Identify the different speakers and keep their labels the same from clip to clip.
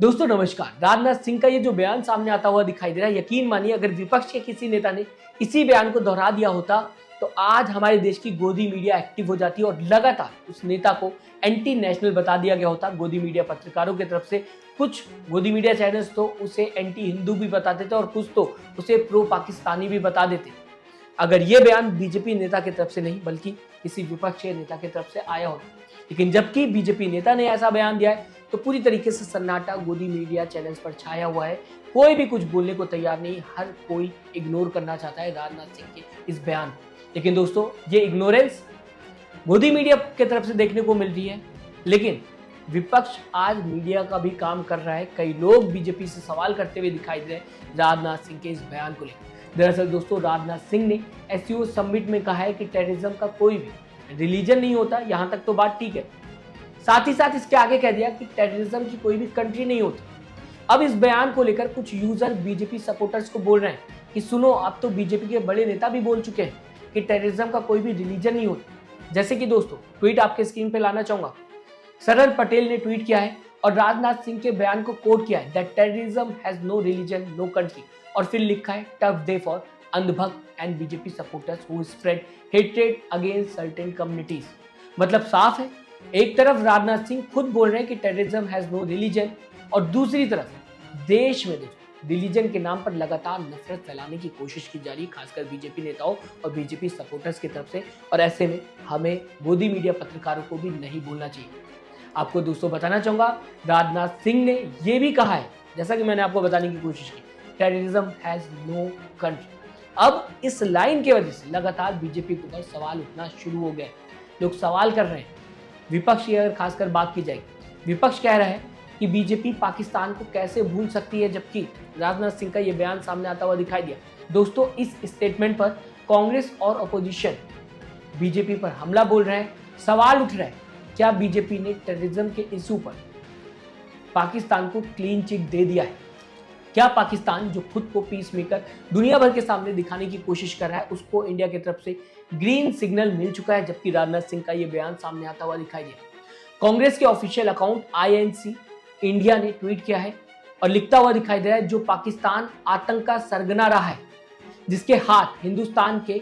Speaker 1: दोस्तों नमस्कार। राजनाथ सिंह का ये जो बयान सामने आता हुआ दिखाई दे रहा है, यकीन मानिए अगर विपक्ष के किसी नेता ने इसी बयान को दोहरा दिया होता तो आज हमारे देश की गोदी मीडिया एक्टिव हो जाती और लगातार उस नेता को एंटी नेशनल बता दिया गया होता। गोदी मीडिया पत्रकारों की तरफ से कुछ गोदी मीडिया चैनल्स तो उसे एंटी हिंदू भी बताते थे और कुछ तो उसे प्रो पाकिस्तानी भी बता देते, अगर ये बयान बीजेपी नेता की तरफ से नहीं बल्कि किसी विपक्षी नेता की तरफ से आया होता। लेकिन जबकि बीजेपी नेता ने ऐसा बयान दिया है तो पूरी तरीके से सन्नाटा गोदी मीडिया चैनल्स पर छाया हुआ है। कोई भी कुछ बोलने को तैयार नहीं, हर कोई इग्नोर करना चाहता है राजनाथ सिंह के इस बयान को। लेकिन दोस्तों ये इग्नोरेंस गोदी मीडिया की तरफ से देखने को मिल रही है, लेकिन विपक्ष आज मीडिया का भी काम कर रहा है। कई लोग बीजेपी से सवाल करते हुए दिखाई दे रहे हैं राजनाथ सिंह के इस बयान को लेकर। दरअसल दोस्तों राजनाथ सिंह ने एससीओ समिट में कहा है कि टेररिज्म का कोई भी रिलीजन नहीं होता, यहाँ तक तो बात ठीक है। साथ ही साथ इसके आगे कह दिया कि टेररिज्म की कोई भी कंट्री नहीं होती। अब इस बयान को लेकर कुछ यूजर बीजेपी सपोर्टर्स को बोल रहे हैं कि सुनो, अब तो बीजेपी के बड़े नेता भी बोल चुके हैं कि टेररिज्म का कोई भी रिलीजन नहीं होता। जैसे कि दोस्तों ट्वीट आपके स्क्रीन पे लाना चाहूंगा। सरल पटेल ने ट्वीट किया है और राजनाथ सिंह के बयान को कोट किया है, that terrorism has no religion no country, और फिर लिखा है tough day for andhbhakt and BJP supporters who spread hatred against certain communities. मतलब साफ है, एक तरफ राजनाथ सिंह खुद बोल रहे हैं कि टेररिज्म हैज नो रिलीजन और दूसरी तरफ देश में रिलीजन के नाम पर लगातार नफरत फैलाने की कोशिश की जा रही है, खासकर बीजेपी नेताओं और बीजेपी सपोर्टर्स की तरफ से। और ऐसे में हमें गोदी मीडिया पत्रकारों को भी नहीं बोलना चाहिए। आपको दोस्तों बताना चाहूंगा राजनाथ सिंह ने यह भी कहा है, जैसा कि मैंने आपको बताने की कोशिश की, टेररिज्म हैज नो कंट्री। अब इस लाइन की वजह से लगातार बीजेपी के ऊपर सवाल उठना शुरू हो गए। लोग सवाल कर रहे हैं, विपक्ष की अगर खासकर बात की जाएगी, विपक्ष कह रहा है कि बीजेपी पाकिस्तान को कैसे भूल सकती है, जबकि राजनाथ सिंह का यह बयान सामने आता हुआ दिखाई दिया। दोस्तों इस स्टेटमेंट पर कांग्रेस और अपोजिशन बीजेपी पर हमला बोल रहे हैं, सवाल उठ रहा है, क्या बीजेपी ने टेररिज्म के इशू पर पाकिस्तान को क्लीन चिट दे दिया है? क्या पाकिस्तान जो खुद को पीस मेकर दुनिया भर के सामने दिखाने की कोशिश कर रहा है, उसको इंडिया की तरफ से ग्रीन सिग्नल मिल चुका है? जबकि राजनाथ सिंह का यह बयान सामने आता हुआ दिखाई दिया। कांग्रेस के ऑफिशियल अकाउंट INC इंडिया ने ट्वीट किया है और लिखता हुआ दिखाई दे रहा है, जो पाकिस्तान आतंक का सरगना रहा है, जिसके हाथ हिंदुस्तान के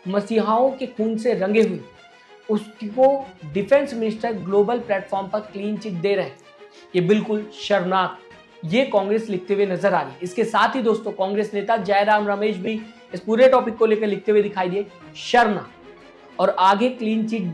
Speaker 1: मसीहाओं के खून से रंगे हुए, उसको डिफेंस मिनिस्टर ग्लोबल प्लेटफॉर्म पर क्लीन चिट दे रहे हैं। ये बिल्कुल शर्मनाक, ये कांग्रेस लिखते हुए नजर आ रही है। इसके साथ ही दोस्तों कांग्रेस नेता जयराम रमेश भी इस पूरे टॉपिक को लेकर लिखते हुए दिखाई दिए, शर्मनाक। और आगे क्लीन चिट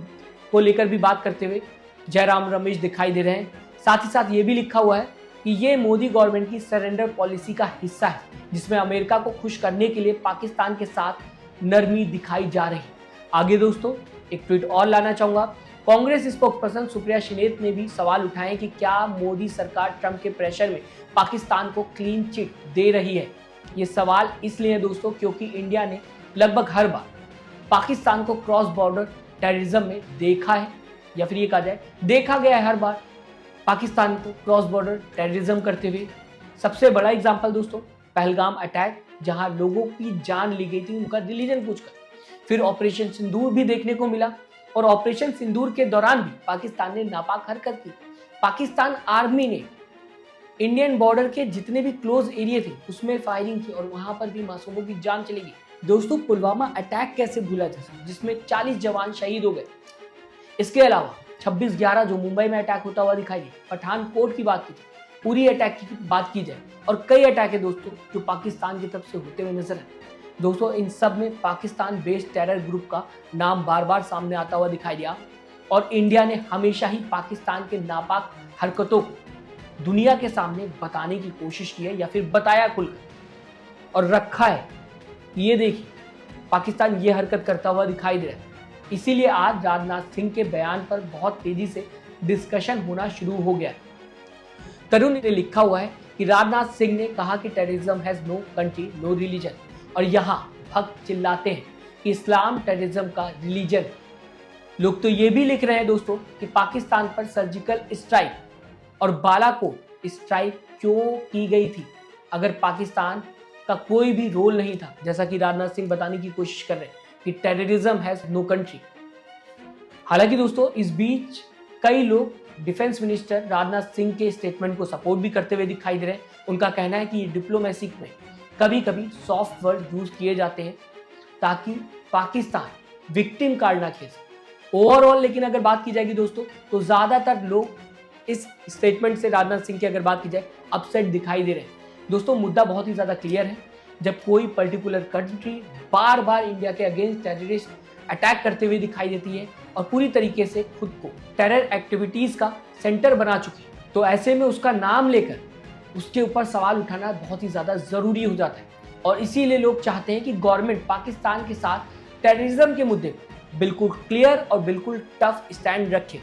Speaker 1: को लेकर भी बात करते हुए जयराम रमेश दिखाई दे रहे हैं। साथ ही साथ ये भी लिखा हुआ है कि ये मोदी गवर्नमेंट की सरेंडर पॉलिसी का हिस्सा है, जिसमें अमेरिका को खुश करने के लिए पाकिस्तान के साथ नरमी दिखाई जा रही है। आगे दोस्तों एक ट्वीट और लाना चाहूंगा। कांग्रेस स्पोक्सपर्सन सुप्रिया शिनेत ने भी सवाल उठाए कि क्या मोदी सरकार ट्रंप के प्रेशर में पाकिस्तान को क्लीन चिट दे रही है। ये सवाल इसलिए है दोस्तों क्योंकि इंडिया ने लगभग हर बार पाकिस्तान को क्रॉस बॉर्डर टेररिज्म में देखा है, या फिर ये कहा जाए देखा गया है हर बार पाकिस्तान को क्रॉस बॉर्डर टेररिज्म करते हुए। सबसे बड़ा एग्जाम्पल दोस्तों पहलगाम अटैक, जहां लोगों की जान ली गई थी उनका रिलीजन पूछकर। फिर ऑपरेशन सिंदूर भी देखने को मिला और ऑपरेशन सिंदूर के दौरान भी पाकिस्तान ने नापाक हरकत की। पाकिस्तान आर्मी ने इंडियन बॉर्डर के जितने भी क्लोज एरिया थे उसमें फायरिंग की और वहां पर भी मासूमों की जान चली गई। दोस्तों पुलवामा अटैक कैसे भूला जा सकता, जिसमें 40 जवान शहीद हो गए। इसके अलावा 26/11 जो मुंबई में अटैक होता हुआ दिखाई दिया, पठानकोट की बात की जाए, पूरी अटैक की बात की जाए, और कई अटैक है दोस्तों जो पाकिस्तान की तरफ से होते हुए नजर आए। दोस्तों इन सब में पाकिस्तान बेस्ड टेरर ग्रुप का नाम बार बार सामने आता हुआ दिखाई दिया और इंडिया ने हमेशा ही पाकिस्तान के नापाक हरकतों को दुनिया के सामने बताने की कोशिश की है, या फिर बताया खुलकर और रखा है। ये देखिए पाकिस्तान ये हरकत करता हुआ दिखाई दे रहा है। इसीलिए आज राजनाथ सिंह के बयान पर बहुत तेजी से डिस्कशन होना शुरू हो गया है। तरुण ने लिखा हुआ है कि राजनाथ सिंह ने कहा कि terrorism has no country no religion, और यहाँ भक्त चिल्लाते हैं कि इस्लाम टेररिज्म का रिलीजन। लोग तो ये भी लिख रहे हैं दोस्तों कि पाकिस्तान पर सर्जिकल स्ट्राइक और बालाकोट स्ट्राइक क्यों की गई थी, अगर पाकिस्तान का कोई भी रोल नहीं था, जैसा कि राजनाथ सिंह बताने की कोशिश कर रहे हैं कि टेररिज्म हैज नो कंट्री। हालांकि दोस्तों इस बीच कई लोग डिफेंस मिनिस्टर राजनाथ सिंह के स्टेटमेंट को सपोर्ट भी करते हुए दिखाई दे रहे हैं। उनका कहना है कि डिप्लोमेसी में कभी कभी सॉफ्ट वर्ड यूज किए जाते हैं ताकि पाकिस्तान विक्टिम कार्ड ना खेल सके। ओवरऑल लेकिन अगर बात की जाएगी दोस्तों, तो ज्यादातर लोग इस स्टेटमेंट से राजनाथ सिंह की अगर बात की जाए अपसेट दिखाई दे रहे हैं। दोस्तों मुद्दा बहुत ही ज्यादा क्लियर है। जब कोई पर्टिकुलर कंट्री बार बार इंडिया के अगेंस्ट टेररिस्ट अटैक करते हुए दिखाई देती है और पूरी तरीके से खुद को टेरर एक्टिविटीज का सेंटर बना चुकी है, तो ऐसे में उसका नाम लेकर उसके ऊपर सवाल उठाना बहुत ही ज्यादा जरूरी हो जाता है। और इसीलिए लोग चाहते हैं कि गवर्नमेंट पाकिस्तान के साथ टेररिज्म के मुद्दे पर बिल्कुल क्लियर और बिल्कुल टफ स्टैंड रखे,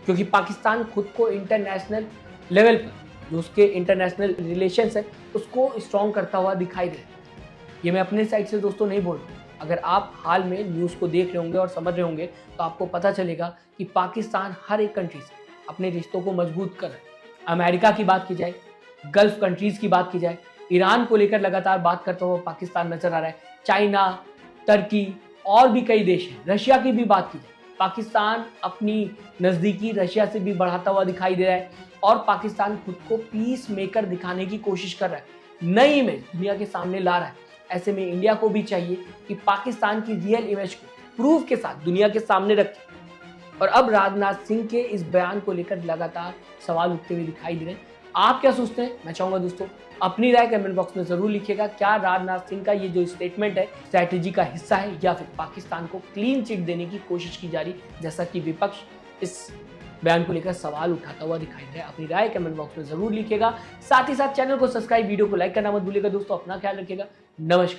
Speaker 1: क्योंकि पाकिस्तान खुद को इंटरनेशनल लेवल पर जो उसके इंटरनेशनल रिलेशंस है उसको स्ट्रॉन्ग करता हुआ दिखाई दे रहा है। ये मैं अपने साइड से दोस्तों नहीं बोल रहा हूँ। अगर आप हाल में न्यूज़ को देख रहे होंगे और समझ रहे होंगे तो आपको पता चलेगा कि पाकिस्तान हर एक कंट्री से अपने रिश्तों को मजबूत कर रहा है। अमेरिका की बात की जाए, गल्फ कंट्रीज की बात की जाए, ईरान को लेकर लगातार बात करता हुआ पाकिस्तान नजर आ रहा है। चाइना, तुर्की और भी कई देश हैं। रशिया की भी बात की जाए, पाकिस्तान अपनी नज़दीकी रशिया से भी बढ़ाता हुआ दिखाई दे रहा है और पाकिस्तान खुद को पीस मेकर दिखाने की कोशिश कर रहा है, नई इमेज दुनिया के सामने ला रहा है। ऐसे में इंडिया को भी चाहिए कि पाकिस्तान की रियल इमेज को प्रूफ के साथ दुनिया के सामने रखे। और अब राजनाथ सिंह के इस बयान को लेकर लगातार सवाल उठते हुए दिखाई दे रहे हैं। आप क्या सोचते हैं? मैं चाहूंगा दोस्तों अपनी राय कमेंट बॉक्स में जरूर लिखिएगा। क्या राजनाथ सिंह का ये जो स्टेटमेंट है स्ट्रैटेजी का हिस्सा है या फिर पाकिस्तान को क्लीन चिट देने की कोशिश की जा रही, जैसा कि विपक्ष इस बयान को लेकर सवाल उठाता हुआ दिखाई दे रहा है? अपनी राय कमेंट बॉक्स में जरूर लिखिएगा। साथ ही साथ चैनल को सब्सक्राइब, वीडियो को लाइक करना मत भूलिएगा। दोस्तों अपना ख्याल रखिएगा। नमस्कार।